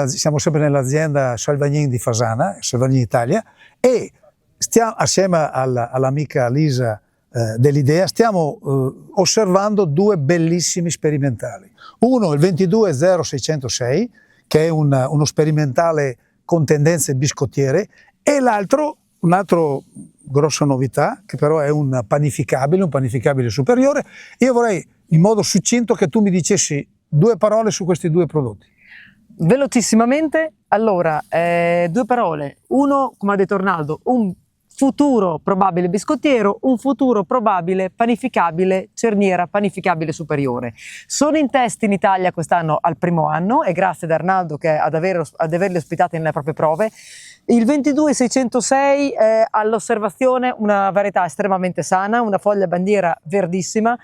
Siamo sempre nell'azienda Salvagnin di Fasana, Salvagnin Italia, e stiamo, assieme all'amica Lisa dell'Idea, stiamo osservando due bellissimi sperimentali. Uno, il 220606, che è uno sperimentale con tendenze biscottiere, e l'altro, un'altra grossa novità, che però è un panificabile superiore. Io vorrei, in modo succinto, che tu mi dicessi due parole su questi due prodotti. Velocissimamente, allora, due parole. Uno, come ha detto Arnaldo, un futuro probabile biscottiero, un futuro probabile panificabile, cerniera panificabile superiore. Sono in test in Italia quest'anno al primo anno, e grazie ad Arnaldo ad averli ospitati nelle proprie prove. Il 22606 è all'osservazione una varietà estremamente sana, una foglia bandiera verdissima.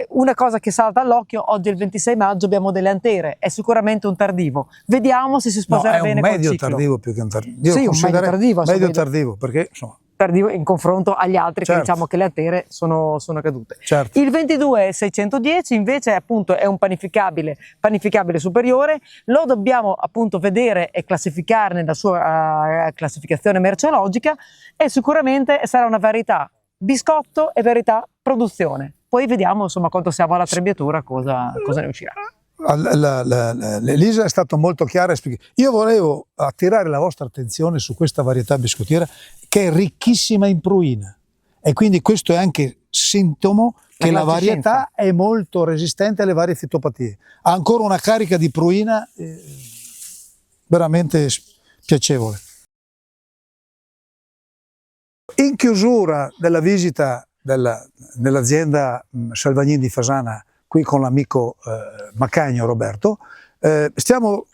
Una cosa che salta all'occhio: oggi è il 26 maggio, abbiamo delle antere, è sicuramente un tardivo. Vediamo se si sposerà bene col ciclo. È un medio tardivo più che un tardivo. Sì, un medio tardivo. Medio tardivo, perché insomma, tardivo in confronto agli altri, certo, che diciamo che le antere sono cadute. Certo. Il 22610 invece appunto è un panificabile superiore. Lo dobbiamo appunto vedere e classificare nella sua classificazione merceologica, e sicuramente sarà una varietà biscotto e varietà produzione. Poi vediamo insomma quando siamo alla trebbiatura cosa ne uscirà. Elisa è stata molto chiara. Io volevo attirare la vostra attenzione su questa varietà biscottiera, che è ricchissima in pruina, e quindi questo è anche sintomo che la varietà è molto resistente alle varie fitopatie. Ha ancora una carica di pruina veramente piacevole. In chiusura della visita dell'azienda Salvagnin di Fasana, qui con l'amico Macagno Roberto, stiamo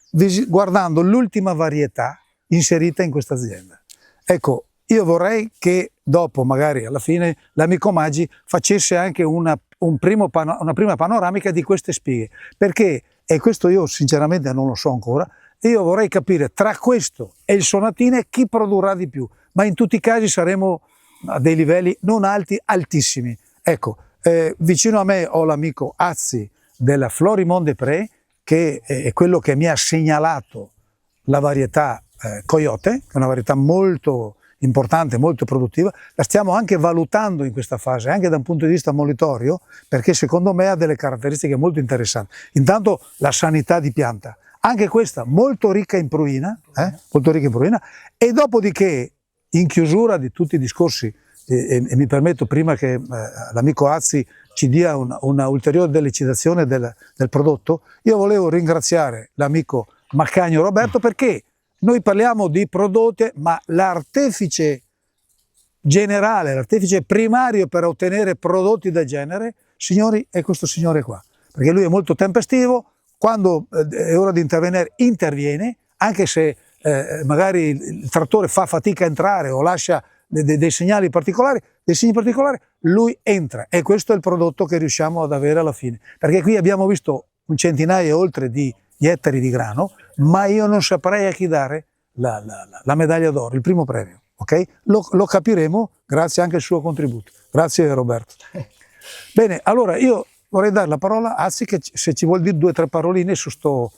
guardando l'ultima varietà inserita in questa azienda. Ecco, io vorrei che dopo, magari alla fine, l'amico Maggi facesse anche una prima panoramica di queste spighe, perché, e questo io sinceramente non lo so ancora, io vorrei capire tra questo e il Sonatine chi produrrà di più, ma in tutti i casi saremo a dei livelli non alti, altissimi. Ecco, vicino a me ho l'amico Azzi della Florimond des Prés, che è quello che mi ha segnalato la varietà Coyote, che è una varietà molto importante, molto produttiva. La stiamo anche valutando in questa fase, anche da un punto di vista monitorio, perché secondo me ha delle caratteristiche molto interessanti. Intanto la sanità di pianta, anche questa molto ricca in pruina, e dopodiché, in chiusura di tutti i discorsi, e mi permetto, prima che l'amico Azzi ci dia una ulteriore delucidazione del prodotto, io volevo ringraziare l'amico Macagno Roberto, perché noi parliamo di prodotti, ma l'artefice generale, l'artefice primario per ottenere prodotti del genere, signori, è questo signore qua, perché lui è molto tempestivo, quando è ora di intervenire interviene, anche se magari il trattore fa fatica a entrare o lascia dei segnali particolari, lui entra, e questo è il prodotto che riusciamo ad avere alla fine, perché qui abbiamo visto un centinaio e oltre di ettari di grano, ma io non saprei a chi dare la medaglia d'oro, il primo premio, ok? Lo capiremo grazie anche al suo contributo. Grazie Roberto. Bene, allora io vorrei dare la parola a Azzi, che se ci vuol dire due o tre paroline su sto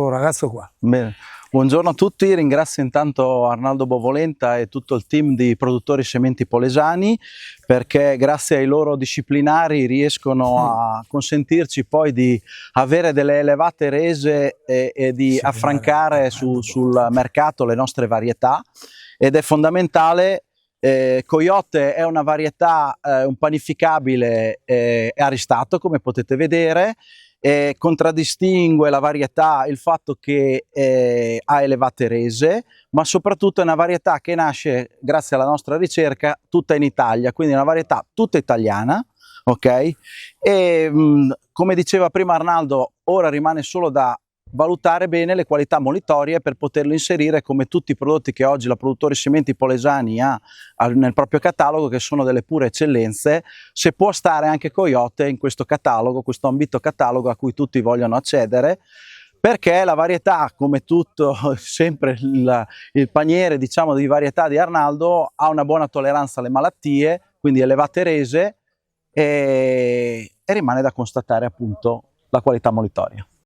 ragazzo qua. Bene. Buongiorno a tutti, ringrazio intanto Arnaldo Bovolenta e tutto il team di produttori sementi polesani, perché grazie ai loro disciplinari riescono a consentirci poi di avere delle elevate rese e di affrancare sul mercato le nostre varietà, ed è fondamentale. Coyote è una varietà, un panificabile aristato, come potete vedere. Contraddistingue la varietà il fatto che ha elevate rese, ma soprattutto è una varietà che nasce grazie alla nostra ricerca tutta in Italia, quindi è una varietà tutta italiana, ok? E come diceva prima Arnaldo, ora rimane solo da valutare bene le qualità monitorie per poterlo inserire, come tutti i prodotti che oggi la Produttori Sementi Polesani ha nel proprio catalogo, che sono delle pure eccellenze. Se può stare anche Coyote in questo catalogo, questo ambito catalogo a cui tutti vogliono accedere, perché la varietà, come tutto, sempre il paniere, diciamo, di varietà di Arnaldo, ha una buona tolleranza alle malattie, quindi elevate rese, e rimane da constatare appunto la qualità monitoria.